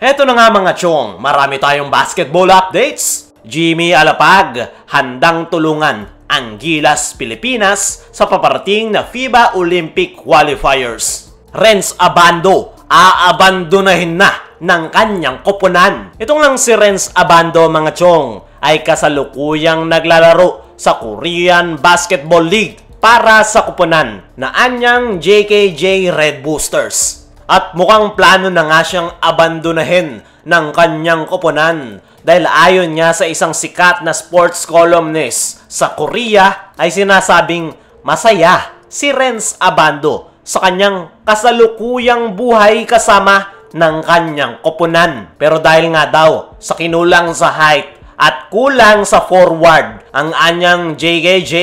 Heto na nga mga chong, marami tayong basketball updates. Jimmy Alapag, handang tulungan ang Gilas Pilipinas sa paparating na FIBA Olympic Qualifiers. Renz Abando, aabandonahin na ng kanyang koponan. Itong lang si Renz Abando mga chong ay kasalukuyang naglalaro sa Korean Basketball League para sa koponan na anyang JKJ Red Boosters. At mukhang plano na nga siyang abandonahin ng kanyang koponan dahil ayon niya sa isang sikat na sports columnist sa Korea ay sinasabing masaya si Renz Abando sa kanyang kasalukuyang buhay kasama ng kanyang koponan. Pero dahil nga daw sa kinulang sa height at kulang sa forward, ang anyang JKJ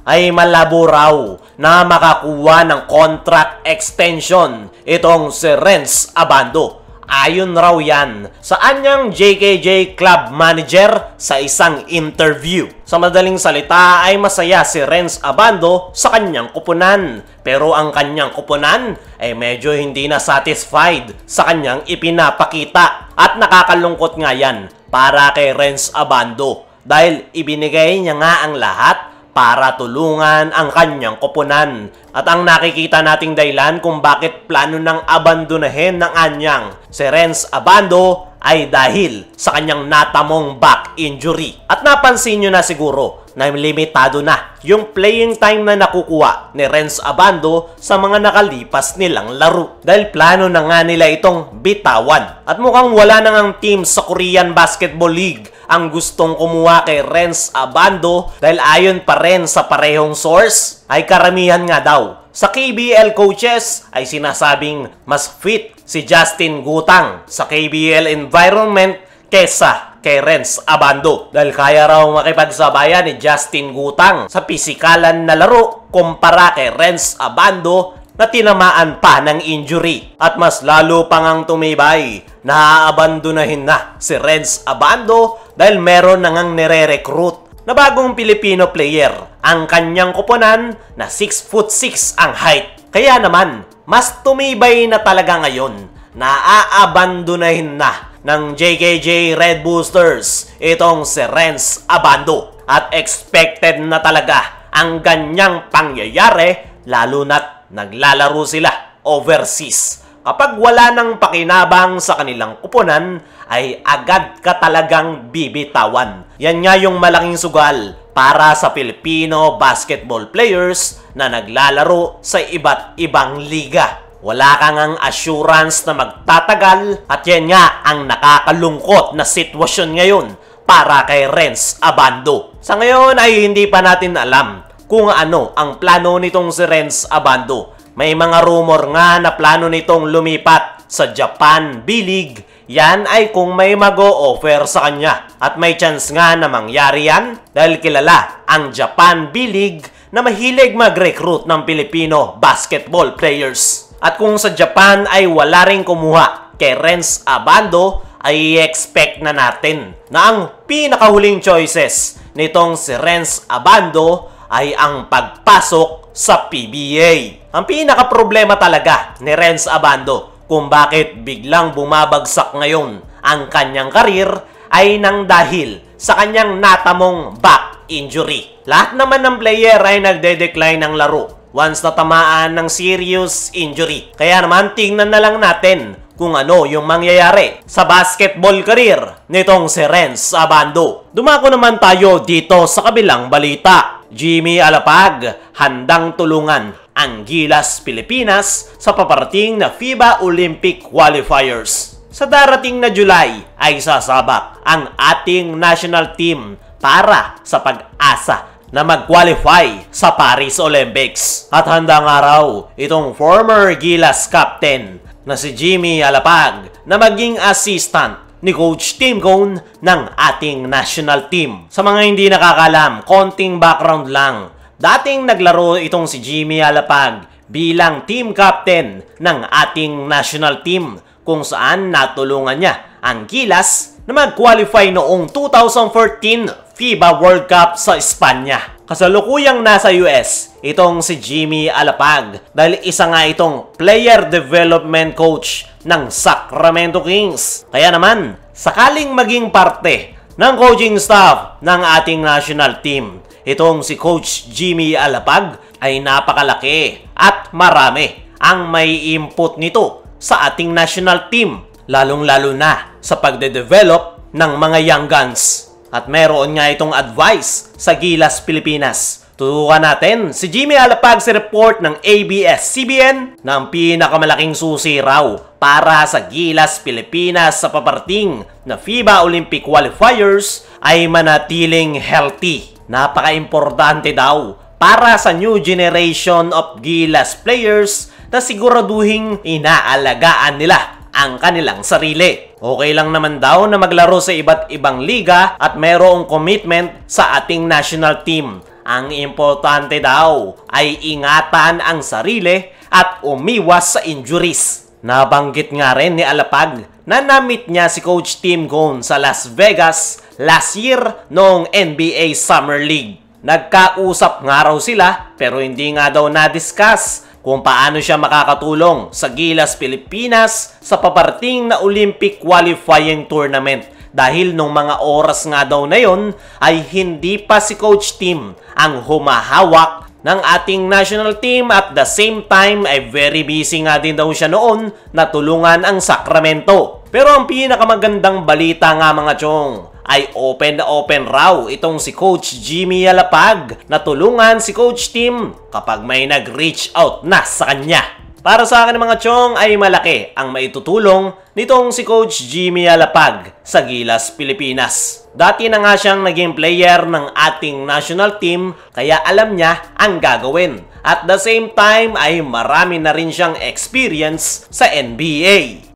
ay malabo raw na makakuha ng contract extension itong si Renz Abando. Ayon raw yan sa anyang JKJ club manager sa isang interview. Sa madaling salita ay masaya si Renz Abando sa kanyang koponan. Pero ang kanyang koponan ay medyo hindi na satisfied sa kanyang ipinapakita. At nakakalungkot nga yan para kay Renz Abando dahil ibinigay niya nga ang lahat para tulungan ang kanyang koponan. At ang nakikita nating dahilan kung bakit plano ng abandonahin ng anyang si Renz Abando ay dahil sa kanyang natamong back injury. At napansin nyo na siguro na limitado na yung playing time na nakukuha ni Renz Abando sa mga nakalipas nilang laro. Dahil plano na nga nila itong bitawan. At mukhang wala na ngang team sa Korean Basketball League ang gustong kumuha kay Renz Abando dahil ayon pa rin sa parehong source ay karamihan nga daw sa KBL coaches ay sinasabing mas fit si Justin Gutang sa KBL environment kesa kay Renz Abando dahil kaya raw makipagsabayan ni Justin Gutang sa pisikalan na laro kumpara kay Renz Abando na tinamaan pa ng injury. At mas lalo pang ang tumibay na aabandonahin na si Renz Abando dahil meron na ngang nire-recruit na bagong Pilipino player ang kanyang koponan na 6'6" ang height. Kaya naman, mas tumibay na talaga ngayon na aabandonahin na ng JKJ Red Boosters itong si Renz Abando. At expected na talaga ang ganyang pangyayari lalo na't naglalaro sila overseas. Kapag wala nang pakinabang sa kanilang koponan, ay agad ka talagang bibitawan. Yan nga yung malaking sugal para sa Filipino basketball players na naglalaro sa iba't ibang liga. Wala kang ang assurance na magtatagal at yan nga ang nakakalungkot na sitwasyon ngayon para kay Renz Abando. Sa ngayon ay hindi pa natin alam kung ano ang plano nitong si Renz Abando. May mga rumor nga na plano nitong lumipat sa Japan B-League. Yan ay kung may mag-o-offer sa kanya. At may chance nga na mangyari yan dahil kilala ang Japan B-League na mahilig mag-recruit ng Pilipino basketball players. At kung sa Japan ay wala ring kumuha kay Renz Abando, ay expect na natin na ang pinakahuling choices nitong si Renz Abando ay ang pagpasok sa PBA. Ang pinaka-problema talaga ni Renz Abando kung bakit biglang bumabagsak ngayon ang kanyang karir ay nang dahil sa kanyang natamong back injury. Lahat naman ng player ay nagde-decline ng laro once natamaan ng serious injury. Kaya naman tingnan na lang natin kung ano yung mangyayari sa basketball career nitong si Renz Abando. Dumako naman tayo dito sa kabilang balita. Jimmy Alapag, handang tulungan ang Gilas Pilipinas sa paparating na FIBA Olympic Qualifiers. Sa darating na July ay sasabak ang ating national team para sa pag-asa na mag-qualify sa Paris Olympics. At handang araw itong former Gilas captain na si Jimmy Alapag na maging assistant ni Coach Tim Cone ng ating national team. Sa mga hindi nakakalam, konting background lang. Dating naglaro itong si Jimmy Alapag bilang team captain ng ating national team kung saan natulungan niya ang Gilas na mag-qualify noong 2014 FIBA World Cup sa Espanya. Kasalukuyang nasa US itong si Jimmy Alapag dahil isa nga itong player development coach ng Sacramento Kings. Kaya naman, sakaling maging parte ng coaching staff ng ating national team, itong si Coach Jimmy Alapag ay napakalaki at marami ang may input nito sa ating national team, lalong-lalo na sa pagde-develop ng mga young guns. At meron nga itong advice sa Gilas Pilipinas. Tutukan natin si Jimmy Alapag sa report ng ABS-CBN na ang pinakamalaking susi raw para sa Gilas Pilipinas sa paparating na FIBA Olympic Qualifiers ay manatiling healthy. Napaka-importante daw para sa new generation of Gilas players na siguraduhing inaalagaan nila ang kanilang sarili. Okay lang naman daw na maglaro sa iba't ibang liga at mayroong commitment sa ating national team. Ang importante daw ay ingatan ang sarili at umiwas sa injuries. Nabanggit nga rin ni Alapag na na-meet niya si Coach Tim Cone sa Las Vegas last year noong NBA Summer League. Nagkausap nga raw sila pero hindi nga daw na-discuss kung paano siya makakatulong sa Gilas Pilipinas sa paparating na Olympic qualifying tournament. Dahil nung mga oras nga daw na yon ay hindi pa si Coach Tim ang humahawak ng ating national team at the same time ay very busy nga din daw siya noon na tulungan ang Sacramento. Pero ang pinakamagandang balita nga mga chong ay open na open raw itong si Coach Jimmy Alapag na tulungan si Coach Tim kapag may nag-reach out na sa kanya. Para sa akin mga chong ay malaki ang maitutulong nitong si Coach Jimmy Alapag sa Gilas Pilipinas. Dati na nga siyang naging player ng ating national team kaya alam niya ang gagawin. At the same time ay marami na rin siyang experience sa NBA.